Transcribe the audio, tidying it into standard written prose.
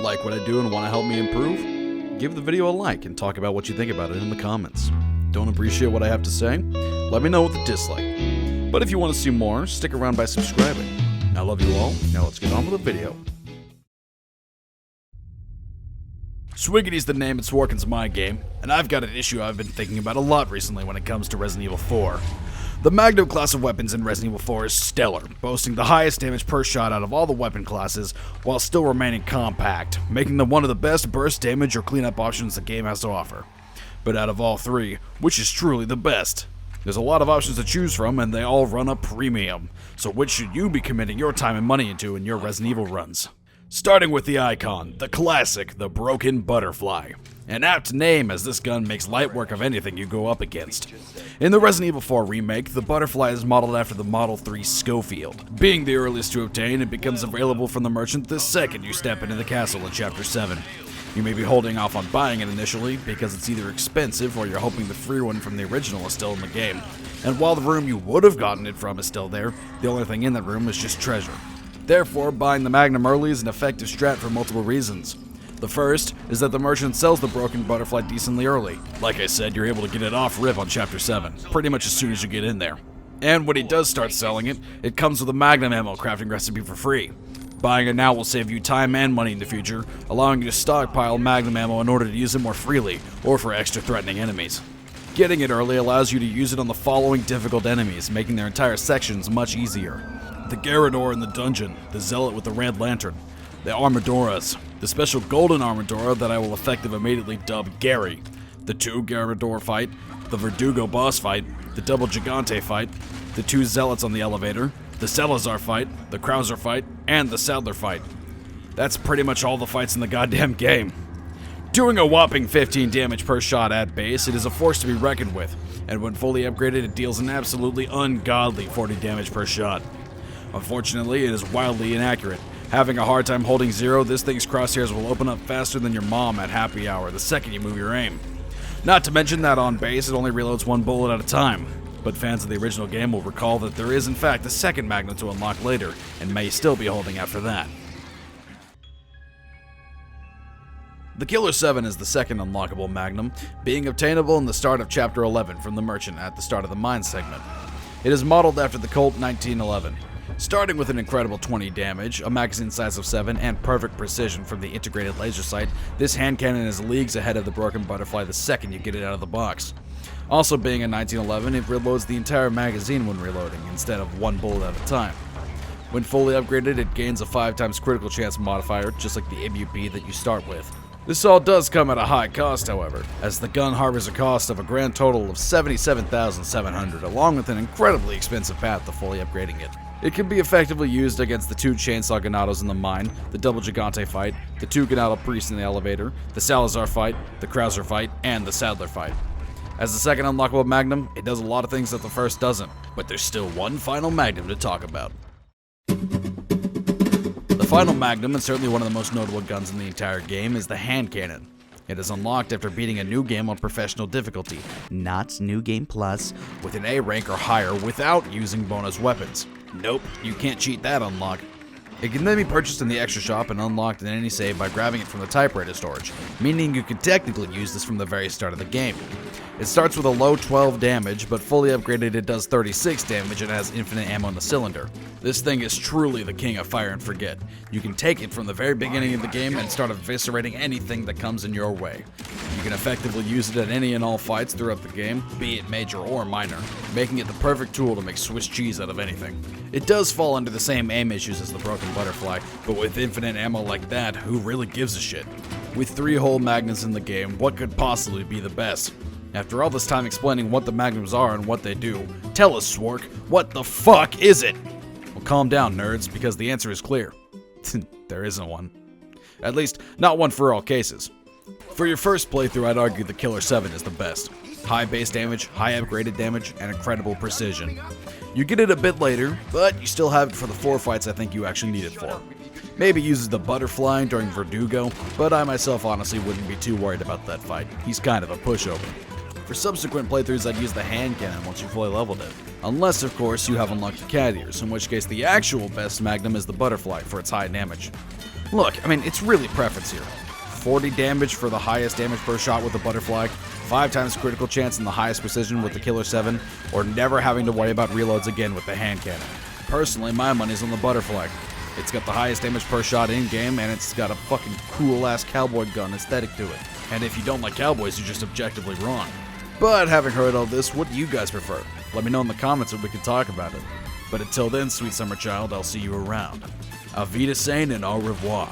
Like what I do and want to help me improve? Give the video a like and talk about what you think about it in the comments. Don't appreciate what I have to say? Let me know with a dislike. But if you want to see more, stick around by subscribing. I love you all. Now let's get on with the video. Swiggity's the name, it's Swarkin's my game, and I've got an issue I've been thinking about a lot recently when it comes to Resident Evil 4. The Magnum class of weapons in Resident Evil 4 is stellar, boasting the highest damage per shot out of all the weapon classes, while still remaining compact, making them one of the best burst damage or cleanup options the game has to offer. But out of all three, which is truly the best? There's a lot of options to choose from, and they all run a premium, so which should you be committing your time and money into in your Resident Evil runs? Starting with the icon, the classic, the Broken Butterfly. An apt name, as this gun makes light work of anything you go up against. In the Resident Evil 4 remake, the Butterfly is modeled after the Model 3 Schofield. Being the earliest to obtain, it becomes available from the merchant the second you step into the castle in Chapter 7. You may be holding off on buying it initially, because it's either expensive or you're hoping the free one from the original is still in the game. And while the room you would have gotten it from is still there, the only thing in that room is just treasure. Therefore, buying the Magnum early is an effective strat for multiple reasons. The first is that the merchant sells the Broken Butterfly decently early. Like I said, you're able to get it off rip on Chapter 7, pretty much as soon as you get in there. And when he does start selling it, it comes with a Magnum ammo crafting recipe for free. Buying it now will save you time and money in the future, allowing you to stockpile Magnum ammo in order to use it more freely, or for extra threatening enemies. Getting it early allows you to use it on the following difficult enemies, making their entire sections much easier. The Garrador in the dungeon, the Zealot with the Red Lantern, the Armadoras, the special Golden Armadora that I will effectively immediately dub Gary, the 2 Garrador fight, the Verdugo boss fight, the Double Gigante fight, the 2 Zealots on the elevator, the Salazar fight, the Krauser fight, and the Sadler fight. That's pretty much all the fights in the goddamn game. Doing a whopping 15 damage per shot at base, it is a force to be reckoned with, and when fully upgraded it deals an absolutely ungodly 40 damage per shot. Unfortunately, it is wildly inaccurate. Having a hard time holding zero, this thing's crosshairs will open up faster than your mom at happy hour the second you move your aim. Not to mention that on base, it only reloads 1 bullet at a time. But fans of the original game will recall that there is in fact a second Magnum to unlock later, and may still be holding out for that. The Killer 7 is the second unlockable Magnum, being obtainable in the start of Chapter 11 from the merchant at the start of the mine segment. It is modeled after the Colt 1911. Starting with an incredible 20 damage, a magazine size of 7, and perfect precision from the integrated laser sight, this hand cannon is leagues ahead of the Broken Butterfly the second you get it out of the box. Also being a 1911, it reloads the entire magazine when reloading, instead of 1 bullet at a time. When fully upgraded, it gains a 5 times critical chance modifier, just like the MUP that you start with. This all does come at a high cost, however, as the gun harbors a cost of a grand total of $77,700, along with an incredibly expensive path to fully upgrading it. It can be effectively used against the 2 Chainsaw Ganados in the mine, the Double Gigante fight, the 2 Ganado Priests in the elevator, the Salazar fight, the Krauser fight, and the Sadler fight. As the second unlockable Magnum, it does a lot of things that the first doesn't, but there's still one final Magnum to talk about. The final Magnum, and certainly one of the most notable guns in the entire game, is the Handcannon. It is unlocked after beating a new game on professional difficulty, not New Game Plus, with an A rank or higher without using bonus weapons. Nope, you can't cheat that unlock. It can then be purchased in the extra shop and unlocked in any save by grabbing it from the typewriter storage, meaning you can technically use this from the very start of the game. It starts with a low 12 damage, but fully upgraded it does 36 damage and has infinite ammo in the cylinder. This thing is truly the king of fire and forget. You can take it from the very beginning of the game and start eviscerating anything that comes in your way. You can effectively use it at any and all fights throughout the game, be it major or minor, making it the perfect tool to make Swiss cheese out of anything. It does fall under the same aim issues as the Broken Butterfly, but with infinite ammo like that, who really gives a shit? With 3 whole Magnums in the game, what could possibly be the best? After all this time explaining what the Magnums are and what they do, tell us, Swark, what the fuck is it? Well, calm down, nerds, because the answer is clear. There isn't one. At least, not one for all cases. For your first playthrough, I'd argue the Killer 7 is the best. High base damage, high upgraded damage, and incredible precision. You get it a bit later, but you still have it for the 4 fights I think you actually need it for. Maybe uses the Butterfly during Verdugo, but I myself honestly wouldn't be too worried about that fight. He's kind of a pushover. For subsequent playthroughs, I'd use the Handcannon once you fully leveled it. Unless, of course, you have unlocked the Cat Ears, in which case the actual best Magnum is the Butterfly for its high damage. Look, I mean, it's really preference here. 40 damage for the highest damage per shot with the butterfly, 5 times critical chance and the highest precision with the Killer 7, or never having to worry about reloads again with the hand cannon. Personally, my money's on the butterfly. It's got the highest damage per shot in-game, and it's got a fucking cool-ass cowboy gun aesthetic to it. And if you don't like cowboys, you're just objectively wrong. But having heard all this, what do you guys prefer? Let me know in the comments so we can talk about it. But until then, sweet summer child, I'll see you around. Auf Wiedersehen and au revoir.